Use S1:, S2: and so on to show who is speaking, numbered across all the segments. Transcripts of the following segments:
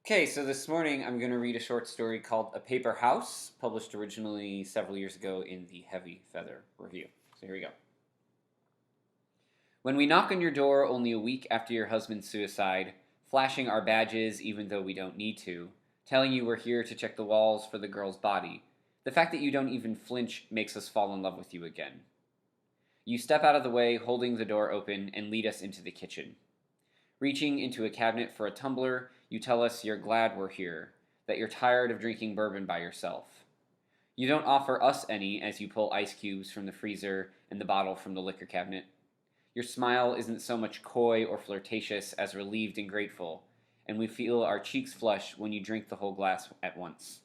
S1: Okay, so this morning I'm going to read a short story called A Paper House, published originally several years ago in the Heavy Feather Review. So here we go. When we knock on your door only a week after your husband's suicide, flashing our badges even though we don't need to, telling you we're here to check the walls for the girl's body, the fact that you don't even flinch makes us fall in love with you again. You step out of the way, holding the door open, and lead us into the kitchen. Reaching into a cabinet for a tumbler, you tell us you're glad we're here, that you're tired of drinking bourbon by yourself. You don't offer us any as you pull ice cubes from the freezer and the bottle from the liquor cabinet. Your smile isn't so much coy or flirtatious as relieved and grateful, and we feel our cheeks flush when you drink the whole glass at once.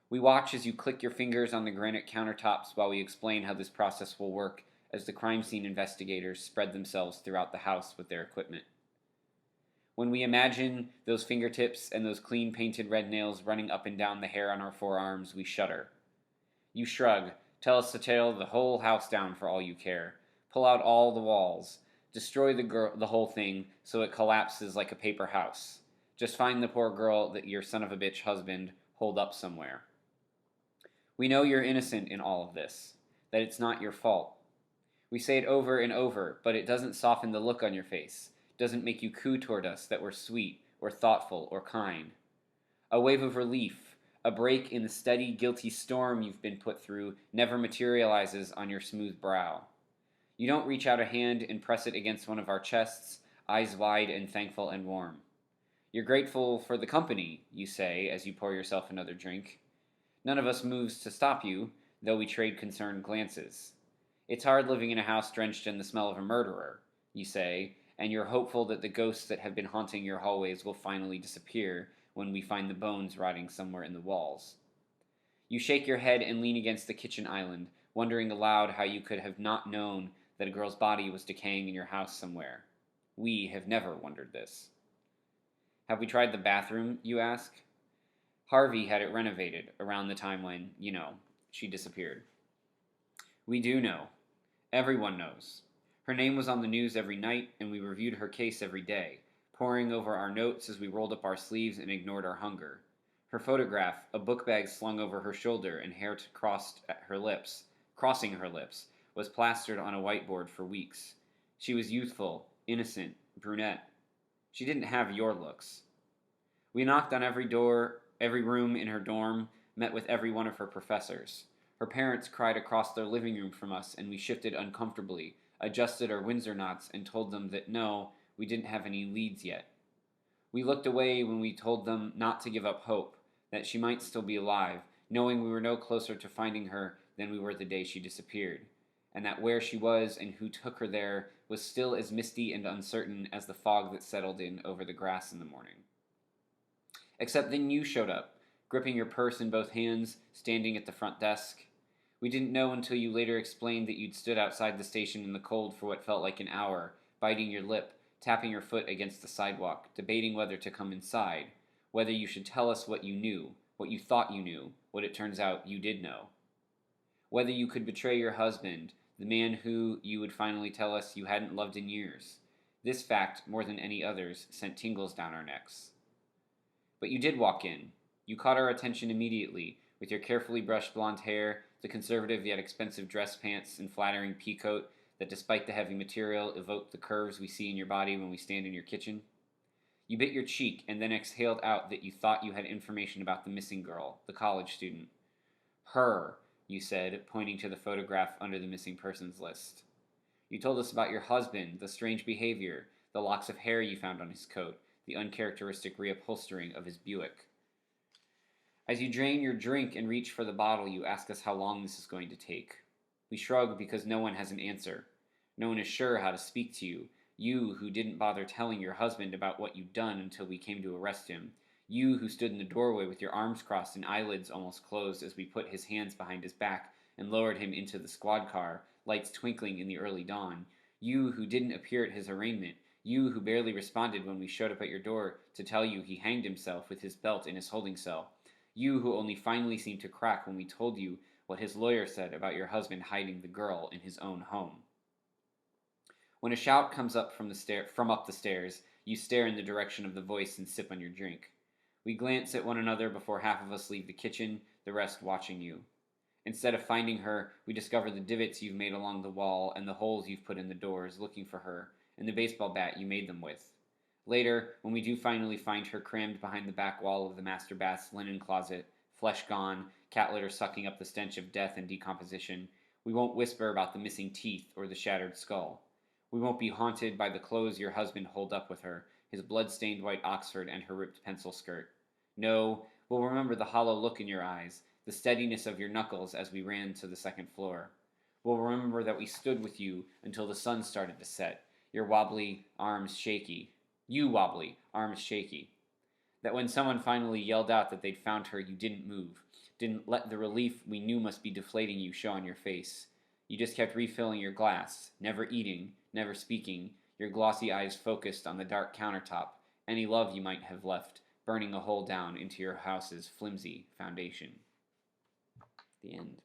S1: We watch as you click your fingers on the granite countertops while we explain how this process will work as the crime scene investigators spread themselves throughout the house with their equipment. When we imagine those fingertips and those clean painted red nails running up and down the hair on our forearms, we shudder. You shrug, tell us to tear the whole house down for all you care, pull out all the walls, destroy the whole thing so it collapses like a paper house. Just find the poor girl that your son of a bitch husband holed up somewhere. We know you're innocent in all of this, that it's not your fault. We say it over and over, but it doesn't soften the look on your face, doesn't make you coo toward us that we're sweet, or thoughtful, or kind. A wave of relief, a break in the steady, guilty storm you've been put through, never materializes on your smooth brow. You don't reach out a hand and press it against one of our chests, eyes wide and thankful and warm. You're grateful for the company, you say as you pour yourself another drink. None of us moves to stop you, though we trade concerned glances. It's hard living in a house drenched in the smell of a murderer, you say, and you're hopeful that the ghosts that have been haunting your hallways will finally disappear when we find the bones rotting somewhere in the walls. You shake your head and lean against the kitchen island, wondering aloud how you could have not known that a girl's body was decaying in your house somewhere. We have never wondered this. Have we tried the bathroom, you ask? Harvey had it renovated around the time when, she disappeared. We do know. Everyone knows. Her name was on the news every night, and we reviewed her case every day, poring over our notes as we rolled up our sleeves and ignored our hunger. Her photograph, a book bag slung over her shoulder and hair crossing her lips, was plastered on a whiteboard for weeks. She was youthful, innocent, brunette. She didn't have your looks. We knocked on every door, every room in her dorm, met with every one of her professors. Her parents cried across their living room from us, and we shifted uncomfortably, adjusted our Windsor knots, and told them that no, we didn't have any leads yet. We looked away when we told them not to give up hope, that she might still be alive, knowing we were no closer to finding her than we were the day she disappeared, and that where she was and who took her there was still as misty and uncertain as the fog that settled in over the grass in the morning. Except then you showed up, gripping your purse in both hands, standing at the front desk. We didn't know until you later explained that you'd stood outside the station in the cold for what felt like an hour, biting your lip, tapping your foot against the sidewalk, debating whether to come inside, whether you should tell us what you knew, what you thought you knew, what it turns out you did know. Whether you could betray your husband, the man who, you would finally tell us, you hadn't loved in years. This fact, more than any others, sent tingles down our necks. But you did walk in. You caught our attention immediately, with your carefully brushed blonde hair, the conservative yet expensive dress pants, and flattering peacoat that, despite the heavy material, evoke the curves we see in your body when we stand in your kitchen. You bit your cheek and then exhaled out that you thought you had information about the missing girl, the college student. Her, you said, pointing to the photograph under the missing persons list. You told us about your husband, the strange behavior, the locks of hair you found on his coat, the uncharacteristic reupholstering of his Buick. As you drain your drink and reach for the bottle, you ask us how long this is going to take. We shrug because no one has an answer. No one is sure how to speak to you. You who didn't bother telling your husband about what you'd done until we came to arrest him. You who stood in the doorway with your arms crossed and eyelids almost closed as we put his hands behind his back and lowered him into the squad car, lights twinkling in the early dawn. You who didn't appear at his arraignment. You who barely responded when we showed up at your door to tell you he hanged himself with his belt in his holding cell. You who only finally seemed to crack when we told you what his lawyer said about your husband hiding the girl in his own home. When a shout comes up from up the stairs, you stare in the direction of the voice and sip on your drink. We glance at one another before half of us leave the kitchen, the rest watching you. Instead of finding her, we discover the divots you've made along the wall and the holes you've put in the doors, looking for her, and the baseball bat you made them with. Later, when we do finally find her crammed behind the back wall of the master bath's linen closet, flesh gone, cat litter sucking up the stench of death and decomposition, we won't whisper about the missing teeth or the shattered skull. We won't be haunted by the clothes your husband holed up with her, his blood-stained white Oxford and her ripped pencil skirt. No, we'll remember the hollow look in your eyes, the steadiness of your knuckles as we ran to the second floor. We'll remember that we stood with you until the sun started to set, your wobbly arms shaky. You wobbly, arms shaky. That when someone finally yelled out that they'd found her, you didn't move, didn't let the relief we knew must be deflating you show on your face. You just kept refilling your glass, never eating, never speaking, your glossy eyes focused on the dark countertop, any love you might have left, burning a hole down into your house's flimsy foundation. The end.